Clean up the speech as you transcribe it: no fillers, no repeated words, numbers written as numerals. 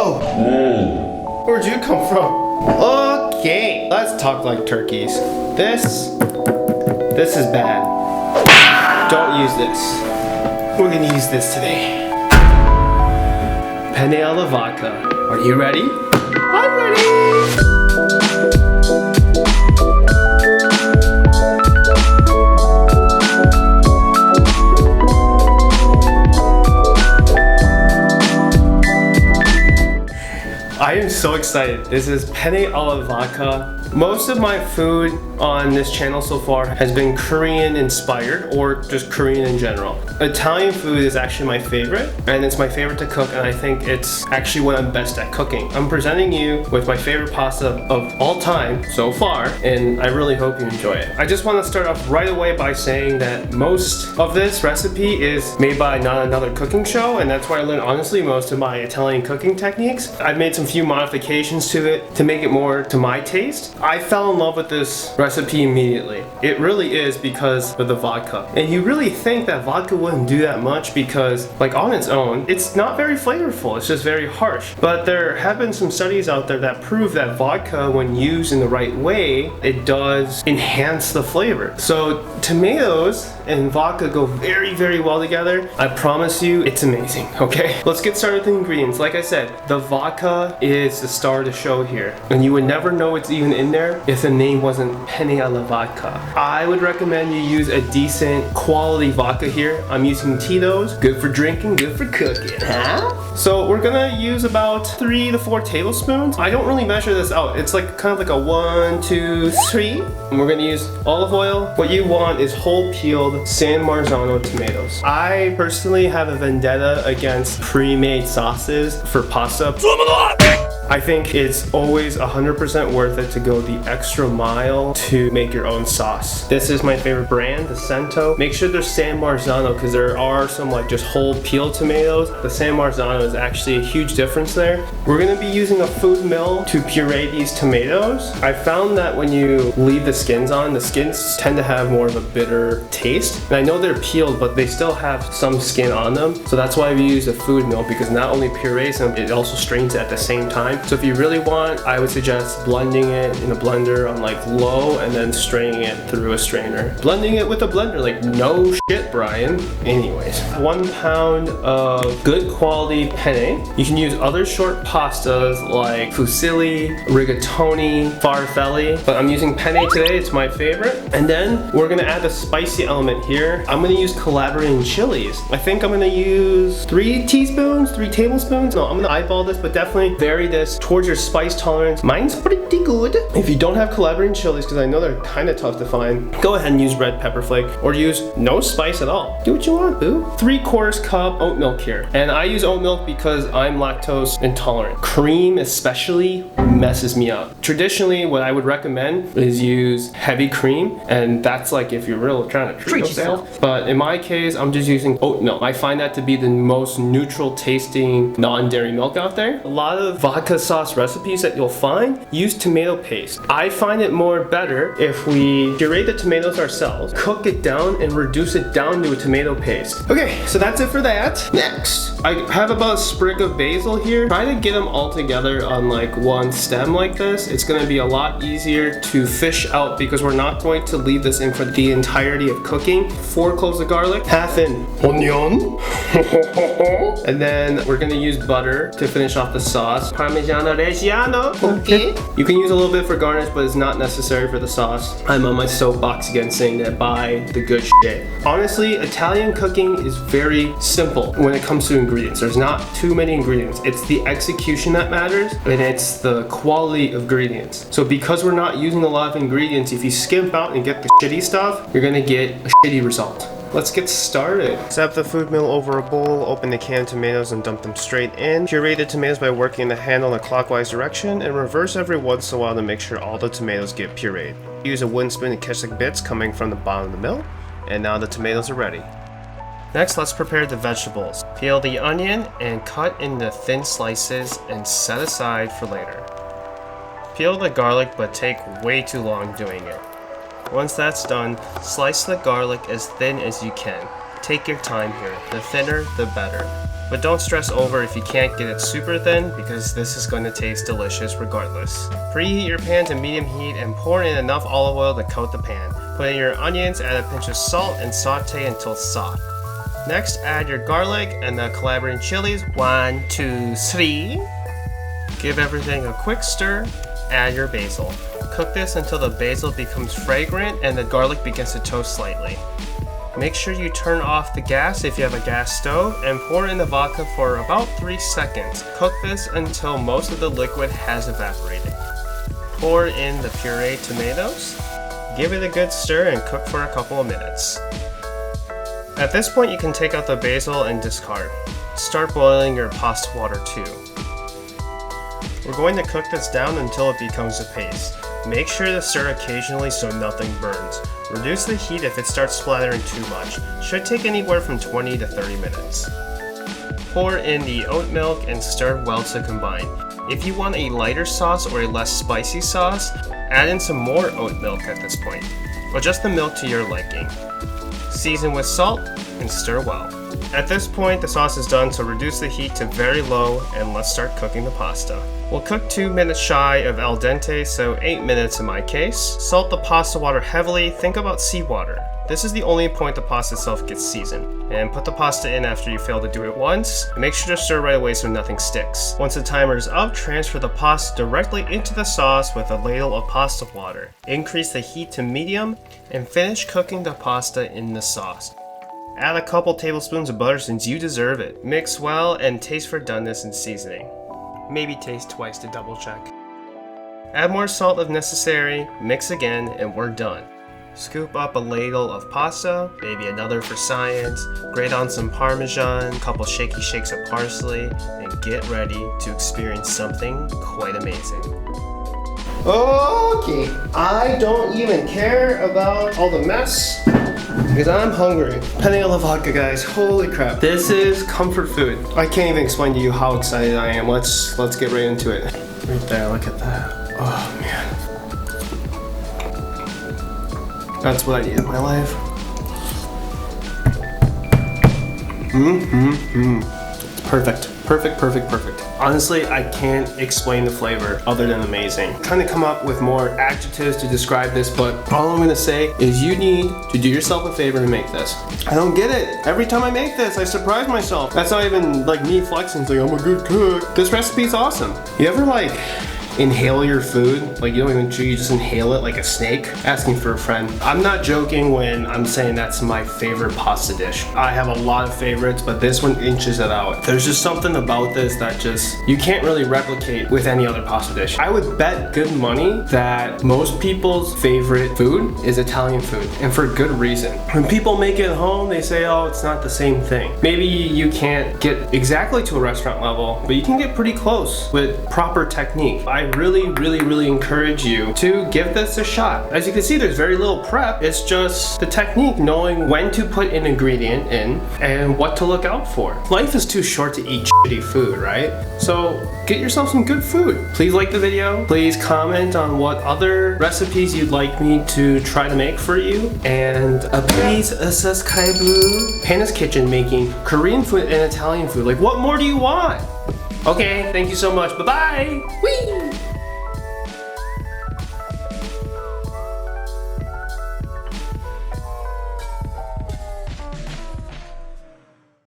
Oh! Where'd you come from? Okay, let's talk like turkeys. This is bad. Don't use this. We're gonna use this today. Penne Alla Vodka. Are you ready? I'm ready! I am so excited. This is Penne Alla Vodka. Most of my food on this channel so far has been Korean inspired or just Korean in general. Italian food is actually my favorite, and it's my favorite to cook, and I think it's actually what I'm best at cooking. I'm presenting you with my favorite pasta of all time so far, and I really hope you enjoy it. I just want to start off right away by saying that most of this recipe is made by Not Another Cooking Show, and that's where I learned honestly most of my Italian cooking techniques. I've made some few modifications to it to make it more to my taste. I fell in love with this recipe immediately. It really is because of the vodka. And you really think that vodka wouldn't do that much because, like, on its own, it's not very flavorful. It's just very harsh. But there have been some studies out there that prove that vodka, when used in the right way, it does enhance the flavor. So tomatoes and vodka go very, very well together. I promise you, it's amazing, okay? Let's get started with the ingredients. Like I said, the vodka is the star of the show here. And you would never know it's even in there if the name wasn't Penne Alla Vodka. I would recommend you use a decent quality vodka here. I'm using Tito's. Good for drinking, good for cooking, huh? So we're gonna use about 3 to 4 tablespoons. I don't really measure this out. It's like kind of like a 1, 2, 3. And we're gonna use olive oil. What you want is whole peeled San Marzano tomatoes. I personally have a vendetta against pre-made sauces for pasta. I think it's always 100% worth it to go the extra mile to make your own sauce. This is my favorite brand, the Cento. Make sure there's San Marzano because there are some like just whole peeled tomatoes. The San Marzano is actually a huge difference there. We're gonna be using a food mill to puree these tomatoes. I found that when you leave the skins on, the skins tend to have more of a bitter taste. And I know they're peeled, but they still have some skin on them. So that's why we use a food mill, because not only purees them, it also strains it at the same time. So if you really want, I would suggest blending it in a blender on like low and then straining it through a strainer. Blending it with a blender, like no shit, Brian. Anyways, 1 pound of good quality penne. You can use other short pastas like fusilli, rigatoni, farfalle, but I'm using penne today, it's my favorite. And then we're gonna add the spicy element here. I'm gonna use calabrian chilies. I think I'm gonna use 3 teaspoons, 3 tablespoons. No, I'm gonna eyeball this, but definitely vary this towards your spice tolerance. Mine's pretty good. If you don't have calabrian chilies, because I know they're kind of tough to find, go ahead and use red pepper flake or use no spice at all. Do what you want, boo. 3/4 cup oat milk here. And I use oat milk because I'm lactose intolerant. Cream especially messes me up. Traditionally, what I would recommend is use heavy cream, and that's like if you're really trying to treat yourself. But in my case, I'm just using oat milk. I find that to be the most neutral tasting non-dairy milk out there. A lot of vodka sauce recipes that you'll find use tomato paste. I find it more better if we puree the tomatoes ourselves, cook it down, and reduce it down to a tomato paste. Okay, so that's it for that. Next, I have about a sprig of basil here. Try to get them all together on like one stem like this. It's gonna be a lot easier to fish out because we're not going to leave this in for the entirety of cooking. 4 cloves of garlic, half an onion, and then we're gonna use butter to finish off the sauce. Parmigiano Reggiano, okay. You can use a little bit for garnish, but it's not necessary for the sauce. I'm on my soapbox again saying that buy the good shit. Honestly, Italian cooking is very simple when it comes to ingredients. There's not too many ingredients. It's the execution that matters, and it's the quality of ingredients. So because we're not using a lot of ingredients, if you skimp out and get the shitty stuff, you're gonna get a shitty result. Let's get started. Set the food mill over a bowl, open the canned tomatoes and dump them straight in. Puree the tomatoes by working the handle in a clockwise direction and reverse every once in a while to make sure all the tomatoes get pureed. Use a wooden spoon to catch the bits coming from the bottom of the mill. And now the tomatoes are ready. Next, let's prepare the vegetables. Peel the onion and cut into thin slices and set aside for later. Peel the garlic, but take way too long doing it. Once that's done, slice the garlic as thin as you can. Take your time here. The thinner, the better. but don't stress over if you can't get it super thin because this is going to taste delicious regardless. Preheat your pan to medium heat and pour in enough olive oil to coat the pan. Put in your onions, add a pinch of salt, and saute until soft. Next, add your garlic and the calabrian chilies. 1, 2, 3. Give everything a quick stir. Add your basil. Cook this until the basil becomes fragrant and the garlic begins to toast slightly. Make sure you turn off the gas if you have a gas stove and pour in the vodka for about 3 seconds. Cook this until most of the liquid has evaporated. Pour in the pureed tomatoes. Give it a good stir and cook for a couple of minutes. At this point, you can take out the basil and discard. Start boiling your pasta water too. We're going to cook this down until it becomes a paste. Make sure to stir occasionally so nothing burns. Reduce the heat if it starts splattering too much. Should take anywhere from 20 to 30 minutes. Pour in the oat milk and stir well to combine. If you want a lighter sauce or a less spicy sauce, add in some more oat milk at this point. Adjust the milk to your liking. Season with salt and stir well. At this point, the sauce is done, so reduce the heat to very low and let's start cooking the pasta. We'll cook 2 minutes shy of al dente, so 8 minutes in my case. Salt the pasta water heavily, think about seawater. This is the only point the pasta itself gets seasoned. And put the pasta in after you fail to do it once. And make sure to stir right away so nothing sticks. Once the timer is up, transfer the pasta directly into the sauce with a ladle of pasta water. Increase the heat to medium and finish cooking the pasta in the sauce. Add a couple tablespoons of butter since you deserve it. Mix well and taste for doneness and seasoning. Maybe taste twice to double check. Add more salt if necessary, mix again, and we're done. Scoop up a ladle of pasta, maybe another for science, grate on some Parmesan, couple shaky shakes of parsley, and get ready to experience something quite amazing. Okay, I don't even care about all the mess because I'm hungry. Penne Alla Vodka, guys, holy crap. This is comfort food. I can't even explain to you how excited I am. Let's get right into it. Right there, look at that. Oh man. That's what I need in my life. It's perfect. Perfect. Honestly, I can't explain the flavor other than amazing. I'm trying to come up with more adjectives to describe this, but all I'm gonna say is you need to do yourself a favor and make this. I don't get it. Every time I make this, I surprise myself. That's not even like me flexing, it's like I'm a good cook. This recipe's awesome. You ever like inhale your food? Like you don't even chew, you just inhale it like a snake? Asking for a friend. I'm not joking when I'm saying that's my favorite pasta dish. I have a lot of favorites, but this one inches it out. There's just something about this that just, you can't really replicate with any other pasta dish. I would bet good money that most people's favorite food is Italian food, and for good reason. When people make it at home, they say, oh, it's not the same thing. Maybe you can't get exactly to a restaurant level, but you can get pretty close with proper technique. I really encourage you to give this a shot. As you can see, there's very little prep. It's just the technique, knowing when to put an ingredient in and what to look out for. Life is too short to eat shitty food, right? So get yourself some good food. Please like the video. Please comment on what other recipes you'd like me to try to make for you. And please subscribe. Panda's Kitchen, making Korean food and Italian food. Like, what more do you want? Okay, thank you so much. Bye-bye. Whee!